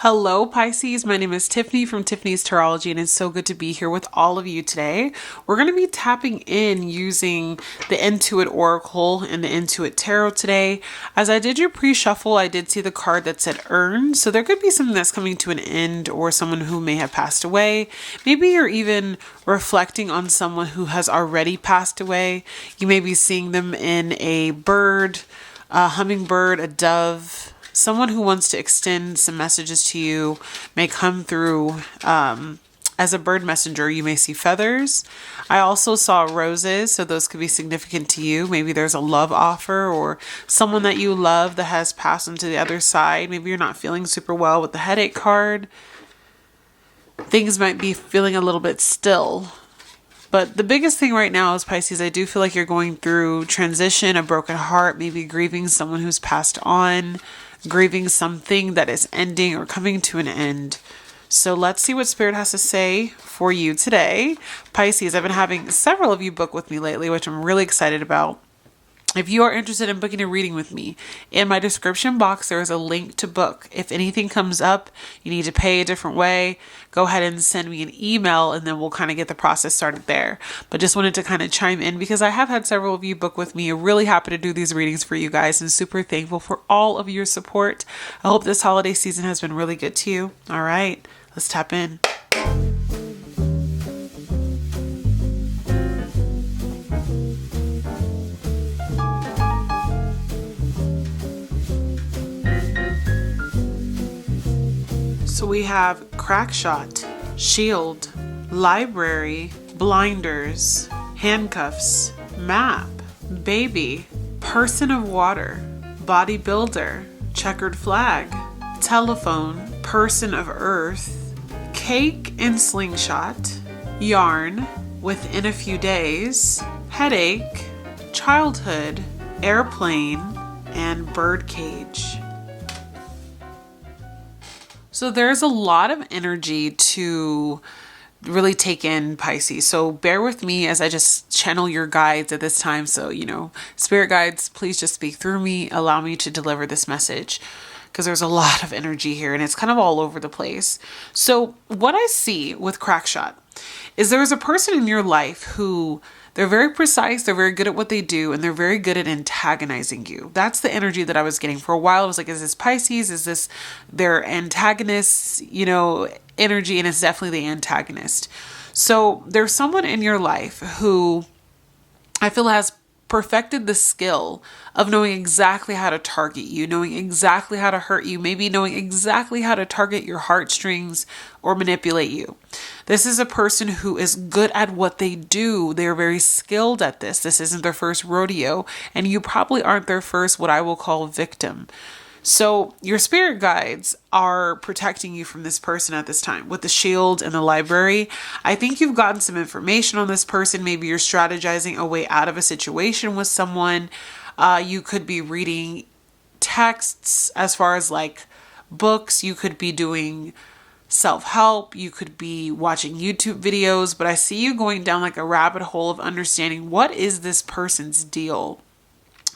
Hello Pisces, my name is Tiffany from Tiffany's Tarology and it's so good to be here with all of you today. We're going to be tapping in using the Intuit Oracle and the Intuit Tarot today. As I did your pre-shuffle, I did see the card that said earn, so there could be something that's coming to an end or someone who may have passed away. Maybe you're even reflecting on someone who has already passed away. You may be seeing them in a bird, a hummingbird, a dove. Someone who wants to extend some messages to you may come through as a bird messenger. You may see feathers. I also saw roses, so those could be significant to you. Maybe there's a love offer or someone that you love that has passed into the other side. Maybe you're not feeling super well with the headache card. Things might be feeling a little bit still. But the biggest thing right now is Pisces, I do feel like you're going through transition, a broken heart, maybe grieving someone who's passed on, grieving something that is ending or coming to an end. So let's see what Spirit has to say for you today. Pisces, I've been having several of you book with me lately, which I'm really excited about. If you are interested in booking a reading with me, in my description box, there is a link to book. If anything comes up, you need to pay a different way, go ahead and send me an email and then we'll kind of get the process started there. But just wanted to kind of chime in because I have had several of you book with me. I'm really happy to do these readings for you guys and super thankful for all of your support. I hope this holiday season has been really good to you. All right, let's tap in. So we have crackshot, shield, library, blinders, handcuffs, map, baby, person of water, bodybuilder, checkered flag, telephone, person of earth, cake and slingshot, yarn, within a few days, headache, childhood, airplane, and birdcage. So there's a lot of energy to really take in, Pisces. So bear with me as I just channel your guides at this time. So, spirit guides, please just speak through me. Allow me to deliver this message because there's a lot of energy here and it's kind of all over the place. So what I see with crackshot is there's a person in your life who they're very precise, they're very good at what they do, and they're very good at antagonizing you. That's the energy that I was getting for a while. I was like, is this Pisces? Is this their antagonist, energy? And it's definitely the antagonist. So there's someone in your life who I feel has perfected the skill of knowing exactly how to target you, knowing exactly how to hurt you, maybe knowing exactly how to target your heartstrings or manipulate you. This is a person who is good at what they do. They're very skilled at this. This isn't their first rodeo, and you probably aren't their first, what I will call, victim. So your spirit guides are protecting you from this person at this time with the shield and the library. I think you've gotten some information on this person. Maybe you're strategizing a way out of a situation with someone. You could be reading texts as far as like books. You could be doing self-help. You could be watching YouTube videos, but I see you going down like a rabbit hole of understanding what is this person's deal?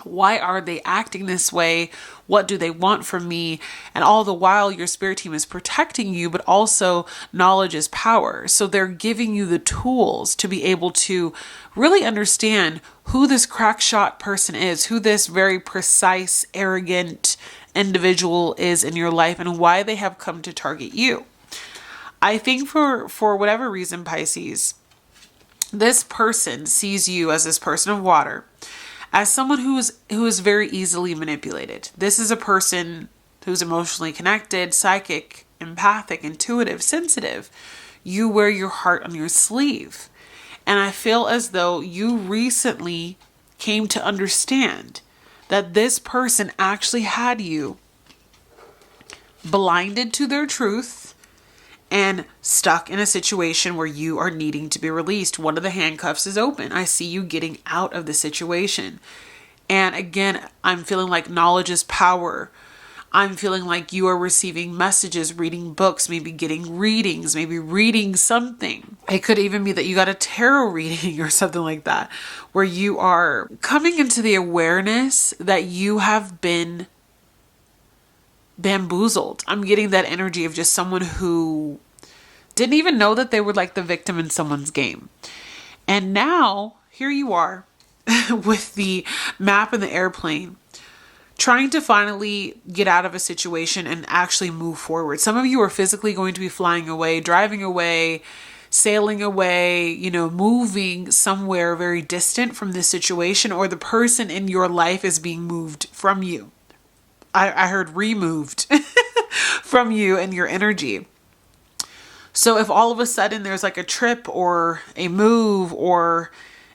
Why are they acting this way? What do they want from me? And all the while your spirit team is protecting you, but also knowledge is power. So they're giving you the tools to be able to really understand who this crackshot person is, who this very precise, arrogant individual is in your life and why they have come to target you. I think for whatever reason, Pisces, this person sees you as this person of water, as someone who is very easily manipulated. This is a person who's emotionally connected, psychic, empathic, intuitive, sensitive. You wear your heart on your sleeve. And I feel as though you recently came to understand that this person actually had you blinded to their truth and stuck in a situation where you are needing to be released. One of the handcuffs is open. I see you getting out of the situation. And again, I'm feeling like knowledge is power. I'm feeling like you are receiving messages, reading books, maybe getting readings, maybe reading something. It could even be that you got a tarot reading or something like that, where you are coming into the awareness that you have been bamboozled. I'm getting that energy of just someone who didn't even know that they were like the victim in someone's game. And now here you are with the map and the airplane, trying to finally get out of a situation and actually move forward. Some of you are physically going to be flying away, driving away, sailing away, moving somewhere very distant from this situation, or the person in your life is being moved from you. I heard removed from you and your energy. So if all of a sudden there's like a trip or a move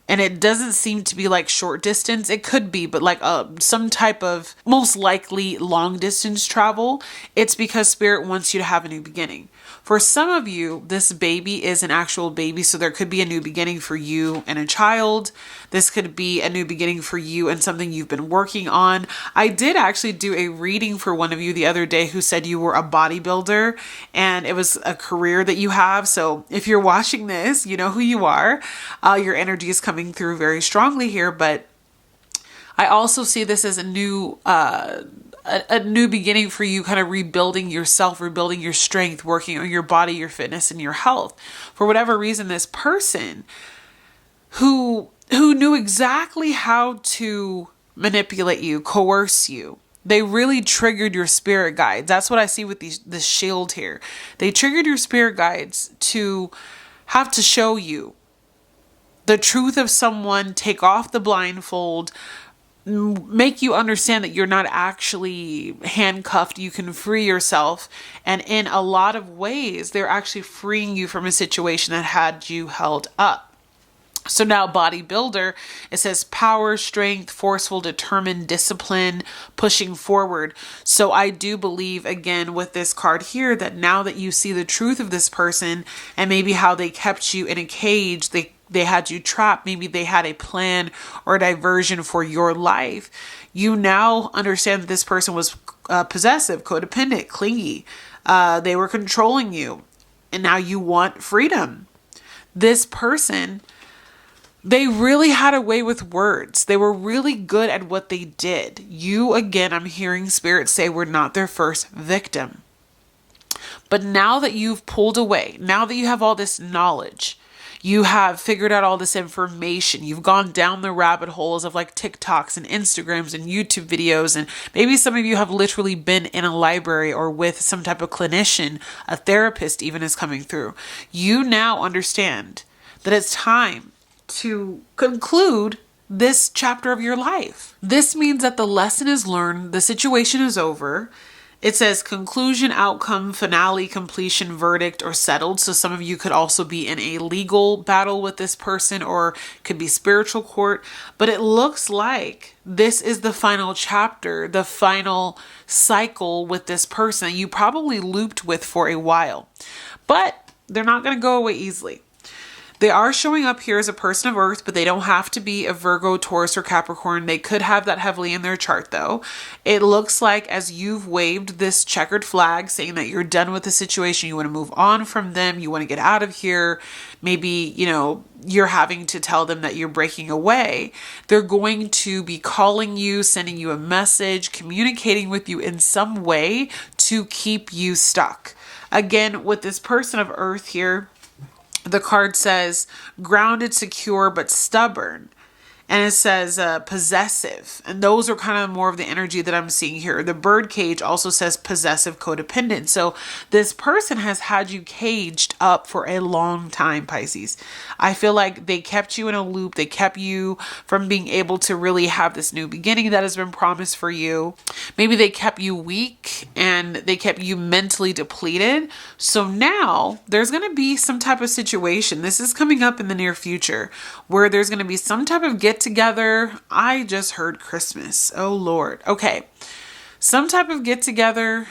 and it doesn't seem to be like short distance, it could be, but like some type of most likely long distance travel, it's because Spirit wants you to have a new beginning. For some of you, this baby is an actual baby, so there could be a new beginning for you and a child. This could be a new beginning for you and something you've been working on. I did actually do a reading for one of you the other day who said you were a bodybuilder and it was a career that you have. So if you're watching this, you know who you are. Your energy is coming through very strongly here, but I also see this as a new beginning for you, kind of rebuilding yourself, rebuilding your strength, working on your body, your fitness, and your health. For whatever reason, this person who knew exactly how to manipulate you, coerce you, they really triggered your spirit guides. That's what I see with this shield here. They triggered your spirit guides to have to show you the truth of someone, take off the blindfold, make you understand that you're not actually handcuffed. You can free yourself. And in a lot of ways, they're actually freeing you from a situation that had you held up. So now bodybuilder, it says power, strength, forceful, determined, discipline, pushing forward. So I do believe, again, with this card here, that now that you see the truth of this person and maybe how they kept you in a cage, they had you trapped, maybe they had a plan or a diversion for your life. You now understand that this person was possessive, codependent, clingy. They were controlling you. And now you want freedom. This person, they really had a way with words. They were really good at what they did. You, again, I'm hearing Spirit say, were not their first victim. But now that you've pulled away, now that you have all this knowledge, you have figured out all this information. You've gone down the rabbit holes of like TikToks and Instagrams and YouTube videos. And maybe some of you have literally been in a library or with some type of clinician, a therapist even is coming through. You now understand that it's time to conclude this chapter of your life. This means that the lesson is learned. The situation is over. It says conclusion, outcome, finale, completion, verdict, or settled. So some of you could also be in a legal battle with this person or could be spiritual court. But it looks like this is the final chapter, the final cycle with this person that you probably looped with for a while. But they're not going to go away easily. They are showing up here as a person of Earth, but they don't have to be a Virgo, Taurus, or Capricorn. They could have that heavily in their chart, though. It looks like as you've waved this checkered flag saying that you're done with the situation, you want to move on from them, you want to get out of here. Maybe, you're having to tell them that you're breaking away. They're going to be calling you, sending you a message, communicating with you in some way to keep you stuck. Again, with this person of Earth here, the card says grounded, secure, but stubborn. And it says possessive. And those are kind of more of the energy that I'm seeing here. The bird cage also says possessive, codependent. So this person has had you caged up for a long time, Pisces. I feel like they kept you in a loop. They kept you from being able to really have this new beginning that has been promised for you. Maybe they kept you weak and they kept you mentally depleted. So now there's going to be some type of situation. This is coming up in the near future where there's going to be some type of get together. I just heard Christmas. Oh Lord. Okay. Some type of get together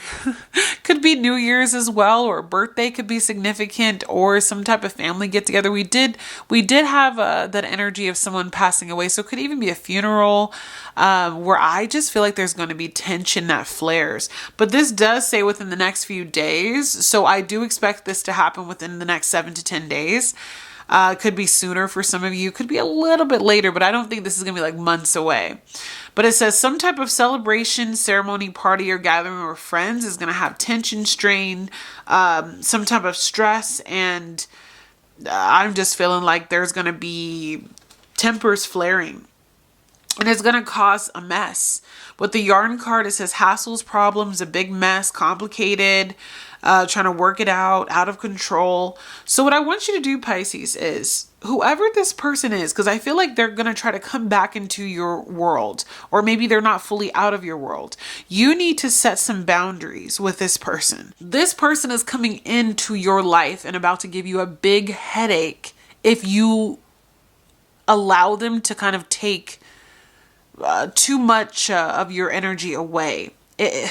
could be New Year's as well, or birthday could be significant, or some type of family get together. We did have that energy of someone passing away. So it could even be a funeral where I just feel like there's going to be tension that flares. But this does say within the next few days. So I do expect this to happen within the next 7 to 10 days. Could be sooner for some of you, could be a little bit later, but I don't think this is going to be like months away. But it says some type of celebration, ceremony, party, or gathering with friends is going to have tension, strain, some type of stress. And I'm just feeling like there's going to be tempers flaring. And it's going to cause a mess. With the yarn card, it says hassles, problems, a big mess, complicated, trying to work it out of control. So what I want you to do, Pisces, is whoever this person is, because I feel like they're going to try to come back into your world, or maybe they're not fully out of your world. You need to set some boundaries with this person. This person is coming into your life and about to give you a big headache if you allow them to kind of take too much of your energy away.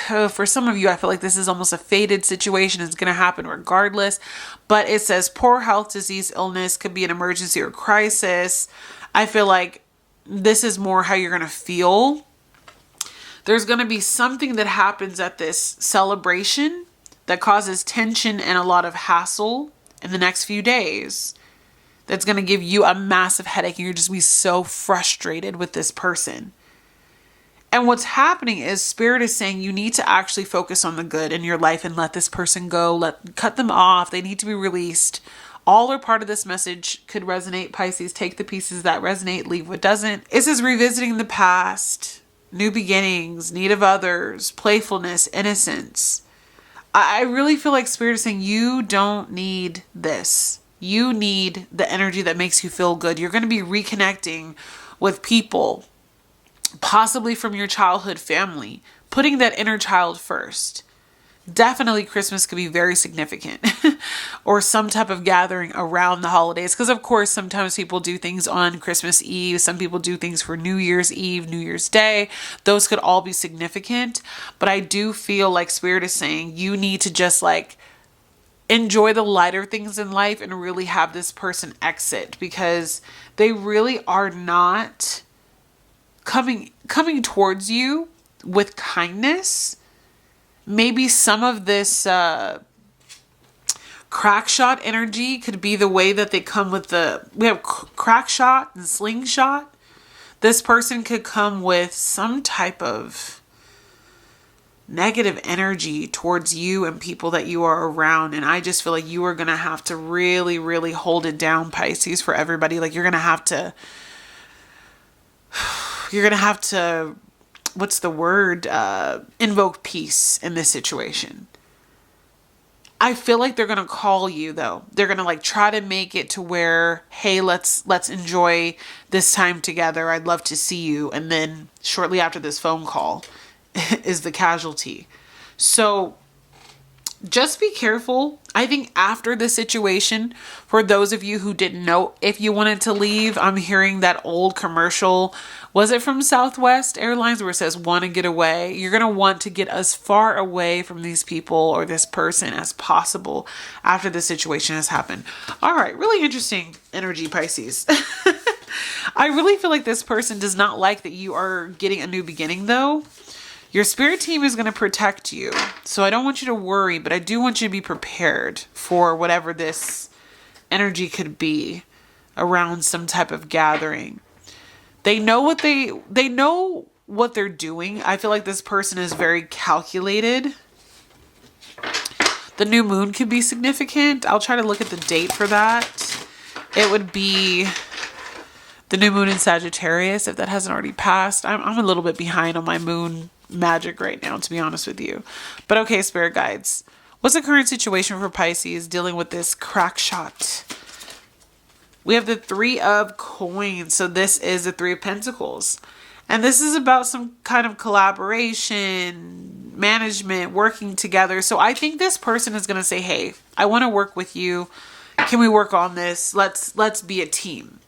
For some of you, I feel like this is almost a fated situation. It's going to happen regardless. But it says poor health, disease, illness, could be an emergency or crisis. I feel like this is more how you're going to feel. There's going to be something that happens at this celebration that causes tension and a lot of hassle in the next few days. That's going to give you a massive headache, and you're just be so frustrated with this person. And what's happening is Spirit is saying you need to actually focus on the good in your life and let this person go. Cut them off. They need to be released. All or part of this message could resonate, Pisces. Take the pieces that resonate, leave what doesn't. This is revisiting the past, new beginnings, need of others, playfulness, innocence. I really feel like Spirit is saying you don't need this. You need the energy that makes you feel good. You're going to be reconnecting with people, possibly from your childhood family, putting that inner child first. Definitely Christmas could be very significant or some type of gathering around the holidays. Because of course, sometimes people do things on Christmas Eve. Some people do things for New Year's Eve, New Year's Day. Those could all be significant. But I do feel like Spirit is saying you need to just like enjoy the lighter things in life and really have this person exit, because they really are not coming towards you with kindness. Maybe some of this crack shot energy could be the way that they come with we have crack shot and slingshot. This person could come with some type of negative energy towards you and people that you are around. And I just feel like you are going to have to really, really hold it down, Pisces, for everybody. Like you're going to have to, what's the word? Invoke peace in this situation. I feel like they're going to call you though. They're going to like try to make it to where, hey, let's enjoy this time together. I'd love to see you. And then shortly after this phone call is the casualty. So just be careful. I think after the situation, for those of you who didn't know if you wanted to leave, I'm hearing that old commercial. Was it from Southwest Airlines where it says, want to get away? You're going to want to get as far away from these people or this person as possible after the situation has happened. All right. Really interesting energy, Pisces. I really feel like this person does not like that you are getting a new beginning though. Your spirit team is going to protect you. So I don't want you to worry, but I do want you to be prepared for whatever this energy could be around some type of gathering. They know what they're doing. I feel like this person is very calculated. The new moon could be significant. I'll try to look at the date for that. It would be the new moon in Sagittarius, if that hasn't already passed. I'm a little bit behind on my moon magic right now, to be honest with you. But okay, spirit guides. What's the current situation for Pisces dealing with this crack shot? We have the 3 of coins. So this is the 3 of Pentacles. And this is about some kind of collaboration, management, working together. So I think this person is going to say, hey, I want to work with you. Can we work on this? Let's be a team.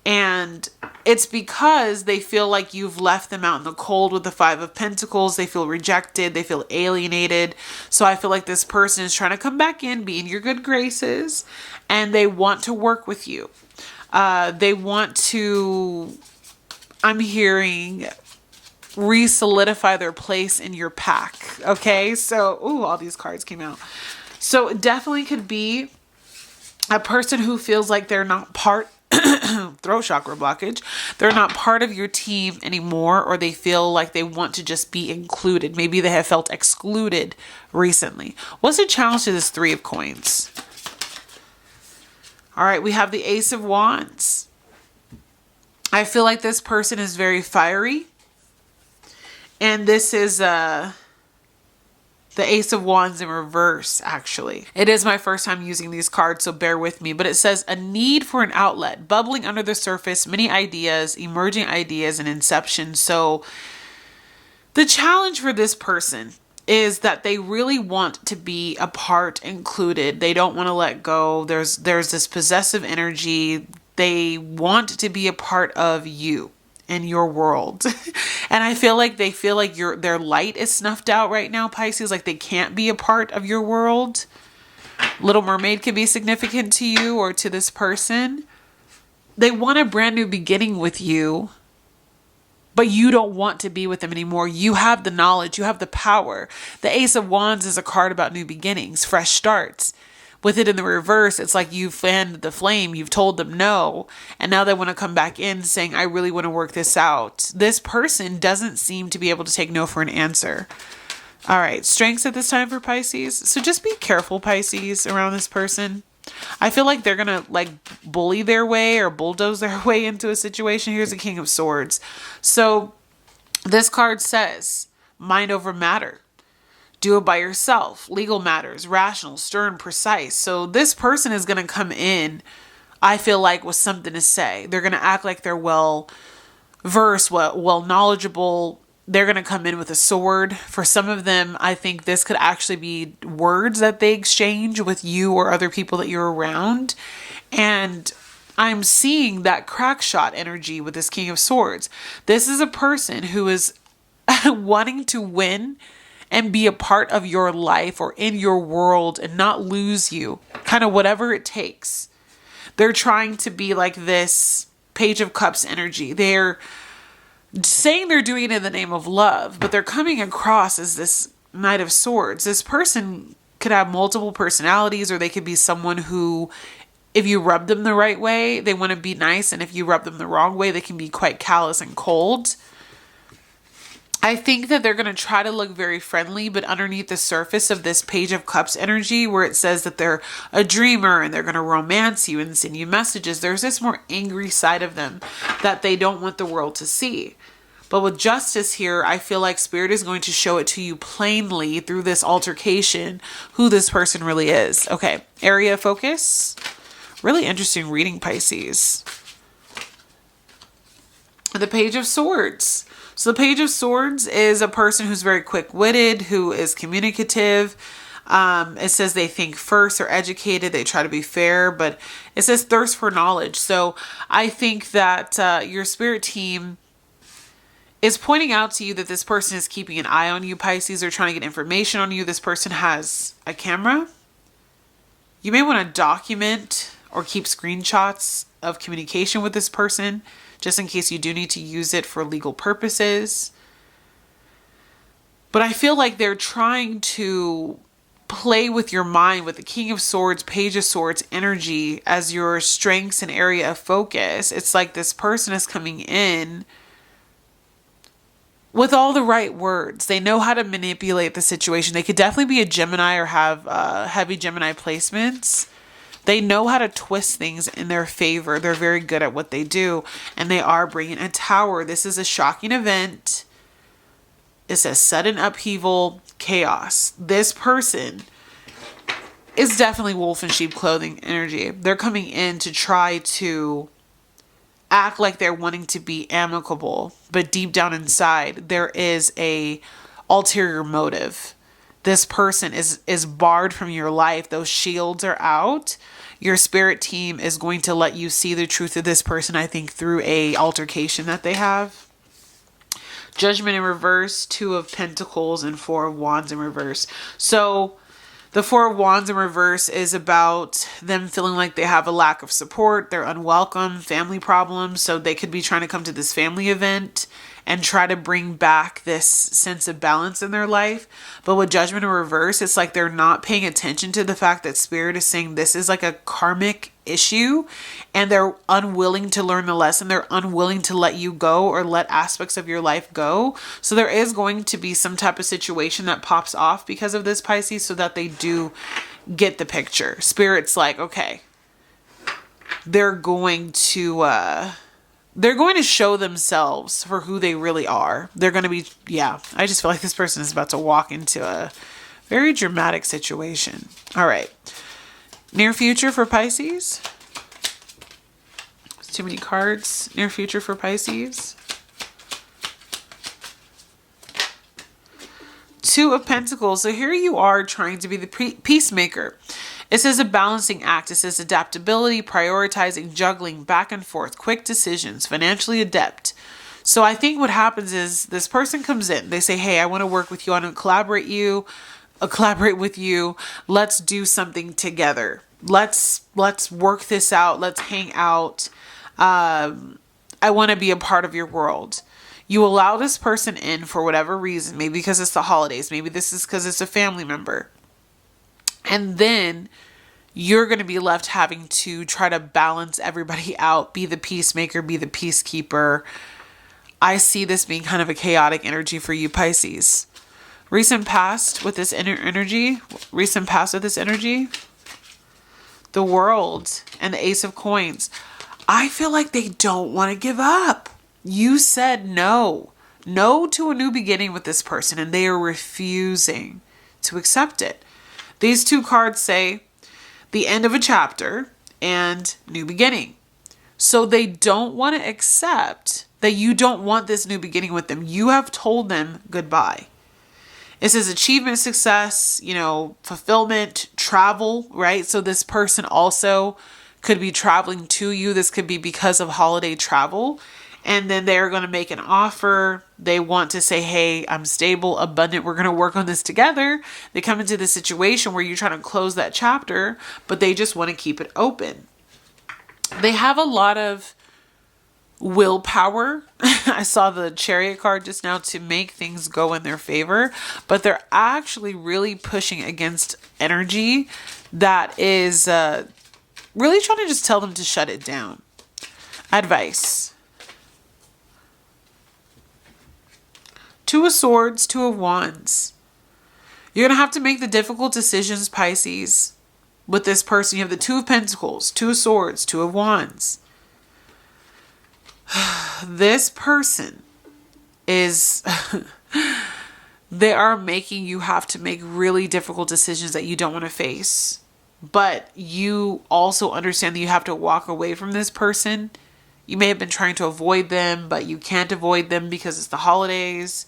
And it's because they feel like you've left them out in the cold with the 5 of Pentacles. They feel rejected. They feel alienated. So I feel like this person is trying to come back in, be in your good graces, and they want to work with you. They want to, I'm hearing, re-solidify their place in your pack. Okay, so, all these cards came out. So it definitely could be A person who feels like they're not part throat chakra blockage, they're not part of your team anymore, or they feel like they want to just be included. Maybe they have felt excluded recently. What's the challenge to this Three of Coins? All right, we have the Ace of Wands. I feel like this person is very fiery, and this is the Ace of Wands in reverse, actually. It is my first time using these cards, so bear with me. But it says, a need for an outlet, bubbling under the surface, many ideas, emerging ideas, and inception. So the challenge for this person is that they really want to be a part, included. They don't want to let go. There's this possessive energy. They want to be a part of you in your world. And I feel like they feel like their light is snuffed out right now, Pisces, like they can't be a part of your world. Little Mermaid could be significant to you or to this person. They want a brand new beginning with you, but you don't want to be with them anymore. You have the knowledge, you have the power. The Ace of Wands is a card about new beginnings, fresh starts. With it in the reverse, it's like you've fanned the flame, you've told them no, and now they want to come back in saying, I really want to work this out. This person doesn't seem to be able to take no for an answer. All right, strengths at this time for Pisces. So just be careful, Pisces, around this person. I feel like they're going to like bully their way or bulldoze their way into a situation. Here's the King of Swords. So this card says, mind over matter. Do it by yourself. Legal matters, rational, stern, precise. So this person is going to come in, I feel like, with something to say. They're going to act like they're well versed, well knowledgeable. They're going to come in with a sword. For some of them, I think this could actually be words that they exchange with you or other people that you're around. And I'm seeing that crack shot energy with this King of Swords. This is a person who is wanting to win and be a part of your life or in your world and not lose you, kind of whatever it takes. They're trying to be like this Page of Cups energy. They're saying they're doing it in the name of love, but they're coming across as this Knight of Swords. This person could have multiple personalities, or they could be someone who, if you rub them the right way, they want to be nice, and if you rub them the wrong way, they can be quite callous and cold. I think that they're going to try to look very friendly, but underneath the surface of this Page of Cups energy, where it says that they're a dreamer and they're going to romance you and send you messages, there's this more angry side of them that they don't want the world to see. But with Justice here, I feel like Spirit is going to show it to you plainly through this altercation who this person really is. Okay, area of focus. Really interesting reading, Pisces. The Page of Swords. So the Page of Swords is a person who's very quick-witted, who is communicative. It says they think first, they're educated, they try to be fair, but it says thirst for knowledge. So I think that your spirit team is pointing out to you that this person is keeping an eye on you, Pisces. They're trying to get information on you. This person has a camera. You may want to document or keep screenshots of communication with this person, just in case you do need to use it for legal purposes. But I feel like they're trying to play with your mind with the King of Swords, Page of Swords energy as your strengths and area of focus. It's like this person is coming in with all the right words. They know how to manipulate the situation. They could definitely be a Gemini or have heavy Gemini placements. They know how to twist things in their favor. They're very good at what they do. And they are bringing a Tower. This is a shocking event. It says sudden upheaval, chaos. This person is definitely wolf in sheep clothing energy. They're coming in to try to act like they're wanting to be amicable. But deep down inside, there is a ulterior motive. This person is barred from your life. Those shields are out. Your spirit team is going to let you see the truth of this person, I think, through a altercation that they have. Judgment in reverse, Two of Pentacles, and Four of Wands in reverse. So the Four of Wands in reverse is about them feeling like they have a lack of support. They're unwelcome, family problems. So they could be trying to come to this family event and try to bring back this sense of balance in their life. But with Judgment in reverse, it's like they're not paying attention to the fact that Spirit is saying this is like a karmic issue, and they're unwilling to learn the lesson. They're unwilling to let you go or let aspects of your life go. So there is going to be some type of situation that pops off because of this, Pisces, so that they do get the picture. Spirit's like, okay, they're going to show themselves for who they really are. They're going to be, yeah, I just feel like this person is about to walk into a very dramatic situation. All right. Near future for Pisces. Too many cards. Near future for Pisces. Two of Pentacles. So here you are trying to be the peacemaker. It says a balancing act. It says adaptability, prioritizing, juggling, back and forth, quick decisions, financially adept. So I think what happens is this person comes in. They say, hey, I want to work with you. I want to collaborate with you. Let's do something together. Let's work this out. Let's hang out. I want to be a part of your world. You allow this person in for whatever reason. Maybe because it's the holidays. Maybe this is because it's a family member. And then you're going to be left having to try to balance everybody out, be the peacemaker, be the peacekeeper. I see this being kind of a chaotic energy for you, Pisces. Recent past with this energy, the World and the Ace of Coins. I feel like they don't want to give up. You said no to a new beginning with this person, and they are refusing to accept it. These two cards say the end of a chapter and new beginning. So they don't want to accept that you don't want this new beginning with them. You have told them goodbye. It says achievement, success, fulfillment, travel, right? So this person also could be traveling to you. This could be because of holiday travel. And then they're going to make an offer. They want to say, hey, I'm stable, abundant. We're going to work on this together. They come into the situation where you're trying to close that chapter, but they just want to keep it open. They have a lot of willpower. I saw the Chariot card just now to make things go in their favor, but they're actually really pushing against energy that is really trying to just tell them to shut it down. Advice. Two of Swords, Two of Wands. You're going to have to make the difficult decisions, Pisces. With this person, you have the Two of Pentacles, Two of Swords, Two of Wands. This person is... they are making you have to make really difficult decisions that you don't want to face. But you also understand that you have to walk away from this person. You may have been trying to avoid them, but you can't avoid them because it's the holidays.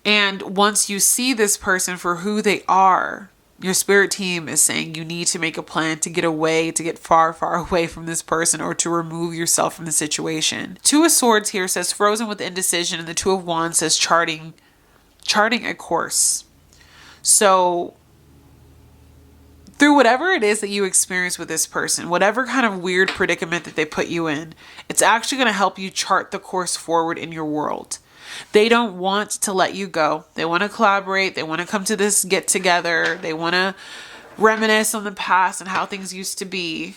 And once you see this person for who they are, your spirit team is saying you need to make a plan to get away, to get far, far away from this person, or to remove yourself from the situation. Two of Swords here says frozen with indecision, and the Two of Wands says charting a course. So through whatever it is that you experience with this person, whatever kind of weird predicament that they put you in, it's actually going to help you chart the course forward in your world. They don't want to let you go. They want to collaborate. They want to come to this get together. They want to reminisce on the past and how things used to be.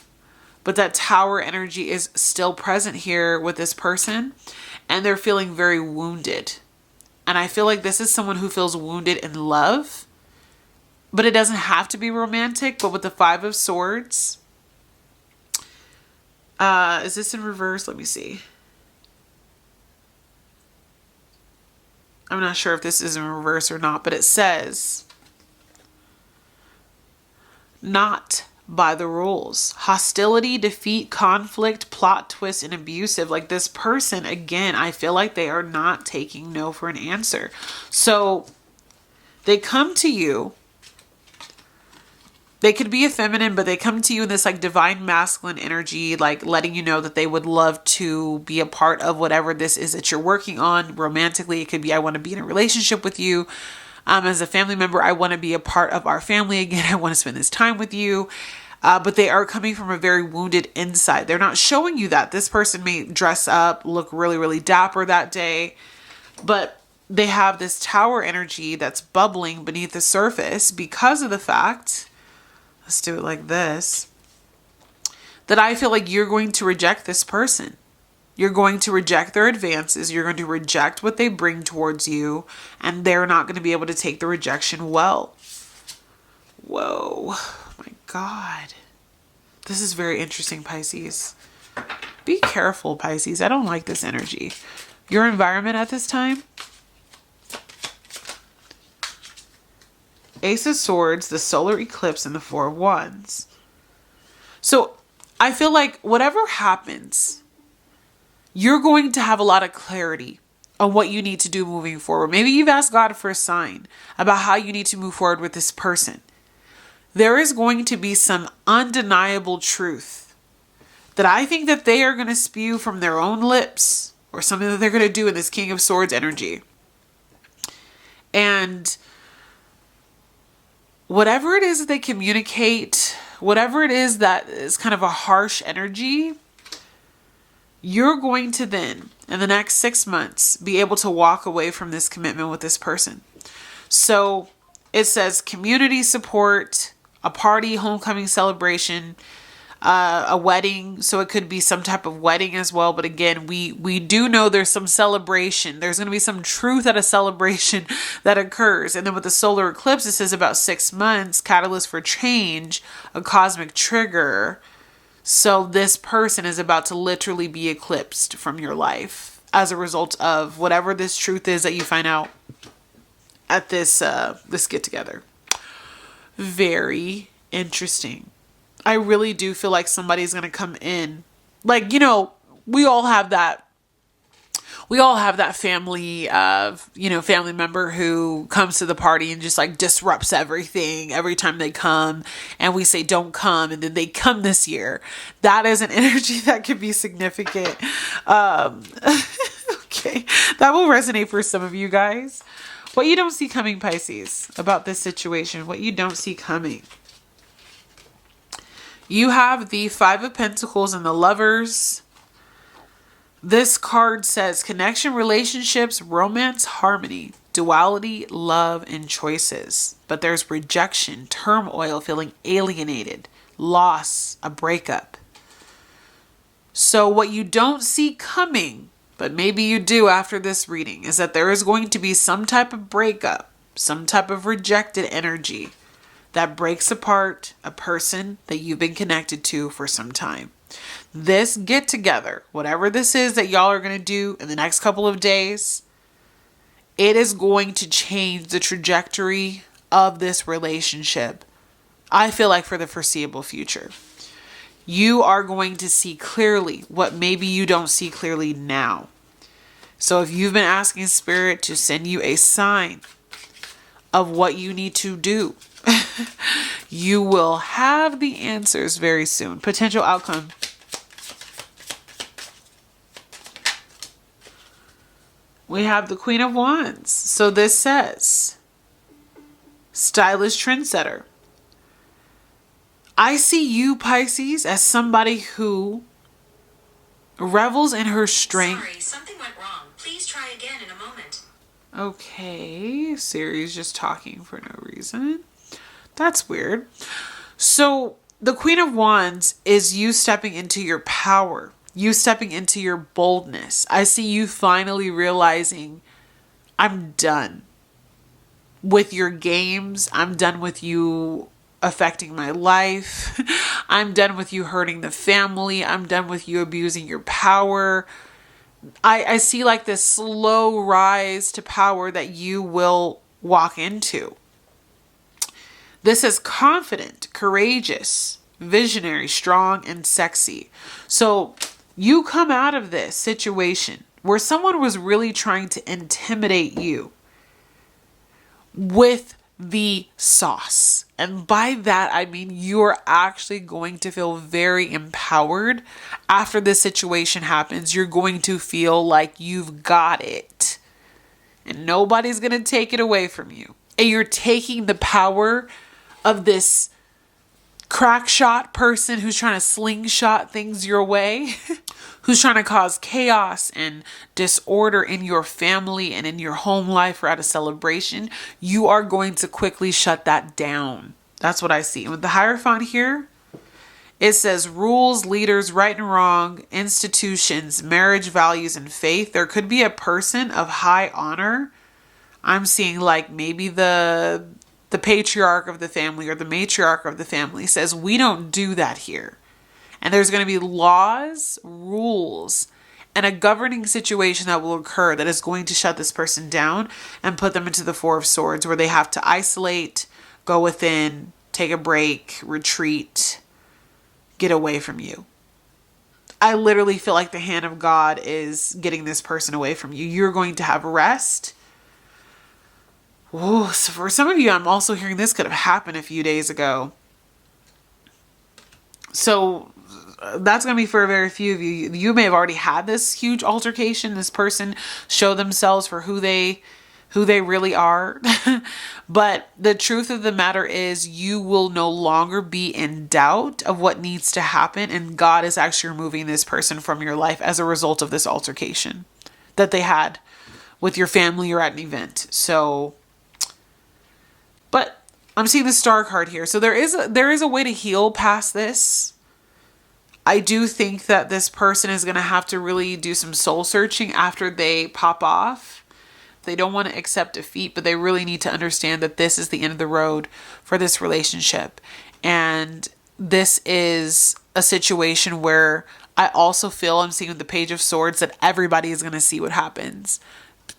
But that Tower energy is still present here with this person, and they're feeling very wounded. And I feel like this is someone who feels wounded in love, but it doesn't have to be romantic. But with the Five of Swords, is this in reverse? Let me see. I'm not sure if this is in reverse or not, but it says, not by the rules. Hostility, defeat, conflict, plot twist, and abusive. Like this person, again, I feel like they are not taking no for an answer. So they come to you. They could be a feminine, but they come to you in this like divine masculine energy, like letting you know that they would love to be a part of whatever this is that you're working on romantically. It could be, I want to be in a relationship with you. As a family member, I want to be a part of our family again. I want to spend this time with you. But they are coming from a very wounded inside. They're not showing you that. This person may dress up, look really, really dapper that day. But they have this tower energy that's bubbling beneath the surface because of the fact, let's do it like this, that I feel like you're going to reject this person. You're going to reject their advances. You're going to reject what they bring towards you, and they're not going to be able to take the rejection well. Whoa, my God. This is very interesting, Pisces. Be careful, Pisces. I don't like this energy. Your environment at this time? Ace of Swords, the solar eclipse, and the Four of Wands. So I feel like whatever happens, you're going to have a lot of clarity on what you need to do moving forward. Maybe you've asked God for a sign about how you need to move forward with this person. There is going to be some undeniable truth that I think that they are going to spew from their own lips, or something that they're going to do in this King of Swords energy. And whatever it is that they communicate, whatever it is that is kind of a harsh energy, you're going to then, in the next 6 months, be able to walk away from this commitment with this person. So it says community support, a party, homecoming celebration, a wedding. So it could be some type of wedding as well. But again, we do know there's some celebration. There's going to be some truth at a celebration that occurs. And then with the solar eclipse, it says about 6 months, catalyst for change, a cosmic trigger. So this person is about to literally be eclipsed from your life as a result of whatever this truth is that you find out at this get together. Very interesting. I really do feel like somebody's going to come in. Like, you know, we all have that family family member who comes to the party and just like disrupts everything every time they come, and we say don't come, and then they come this year. That is an energy that could be significant. Okay, that will resonate for some of you guys. What you don't see coming, Pisces, about this situation, what you don't see coming. You have the Five of Pentacles and the Lovers. This card says connection, relationships, romance, harmony, duality, love, and choices. But there's rejection, turmoil, feeling alienated, loss, a breakup. So what you don't see coming, but maybe you do after this reading, is that there is going to be some type of breakup, some type of rejected energy that breaks apart a person that you've been connected to for some time. This get together, whatever this is that y'all are going to do in the next couple of days, it is going to change the trajectory of this relationship. I feel like for the foreseeable future. You are going to see clearly what maybe you don't see clearly now. So if you've been asking Spirit to send you a sign of what you need to do, you will have the answers very soon. Potential outcome. We have the Queen of Wands. So this says, stylish trendsetter. I see you, Pisces, as somebody who revels in her strength. Sorry, something went wrong. Please try again in a moment. Okay, Siri's just talking for no reason. That's weird. So the Queen of Wands is you stepping into your power. You stepping into your boldness. I see you finally realizing, I'm done with your games. I'm done with you affecting my life. I'm done with you hurting the family. I'm done with you abusing your power. I see like this slow rise to power that you will walk into. This is confident, courageous, visionary, strong, and sexy. So you come out of this situation where someone was really trying to intimidate you with the sauce. And by that, I mean you're actually going to feel very empowered after this situation happens. You're going to feel like you've got it. And nobody's going to take it away from you. And you're taking the power of this crack shot person who's trying to slingshot things your way who's trying to cause chaos and disorder in your family and in your home life or at a celebration, you are going to quickly shut that down. That's what I see. And with the Hierophant here, it says rules, leaders, right and wrong, institutions, marriage, values, and faith. There could be a person of high honor. I'm seeing like maybe the patriarch of the family or the matriarch of the family says, we don't do that here. And there's going to be laws, rules, and a governing situation that will occur that is going to shut this person down and put them into the Four of Swords, where they have to isolate, go within, take a break, retreat, get away from you. I literally feel like the hand of God is getting this person away from you. You're going to have rest. Ooh, so for some of you, I'm also hearing this could have happened a few days ago. So that's going to be for a very few of you. You may have already had this huge altercation. This person show themselves for who they really are. But the truth of the matter is you will no longer be in doubt of what needs to happen. And God is actually removing this person from your life as a result of this altercation that they had with your family or at an event. So, but I'm seeing the Star card here. So there is a way to heal past this. I do think that this person is going to have to really do some soul searching after they pop off. They don't want to accept defeat, but they really need to understand that this is the end of the road for this relationship. And this is a situation where I also feel, I'm seeing with the Page of Swords, that everybody is going to see what happens.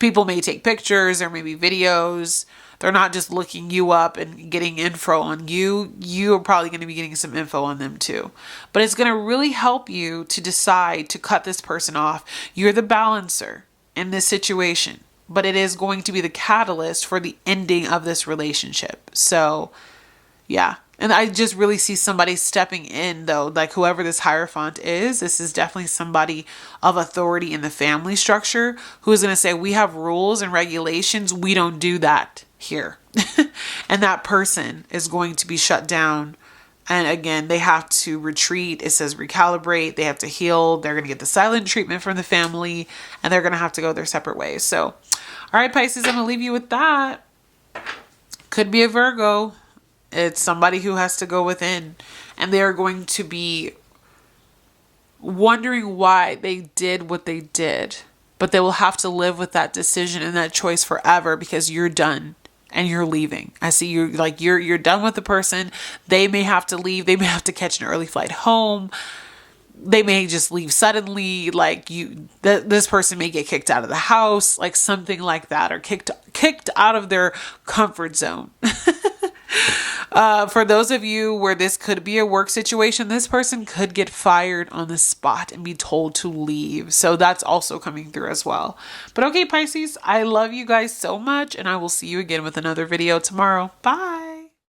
People may take pictures or maybe videos. They're not just looking you up and getting info on you. You are probably going to be getting some info on them too. But it's going to really help you to decide to cut this person off. You're the balancer in this situation, but it is going to be the catalyst for the ending of this relationship. So, yeah. And I just really see somebody stepping in, though, like whoever this Hierophant is. This is definitely somebody of authority in the family structure who is going to say, we have rules and regulations. We don't do that here. And that person is going to be shut down. And again, they have to retreat. It says recalibrate. They have to heal. They're going to get the silent treatment from the family, and they're going to have to go their separate ways. So, all right, Pisces, I'm going to leave you with that. Could be a Virgo. It's somebody who has to go within, and they're going to be wondering why they did what they did, but they will have to live with that decision and that choice forever because you're done and you're leaving. I see you like you're done with the person. They may have to leave. They may have to catch an early flight home. They may just leave suddenly. Like this person may get kicked out of the house, like something like that, or kicked out of their comfort zone. For those of you where this could be a work situation, this person could get fired on the spot and be told to leave. So that's also coming through as well. But okay, Pisces, I love you guys so much, and I will see you again with another video tomorrow. Bye.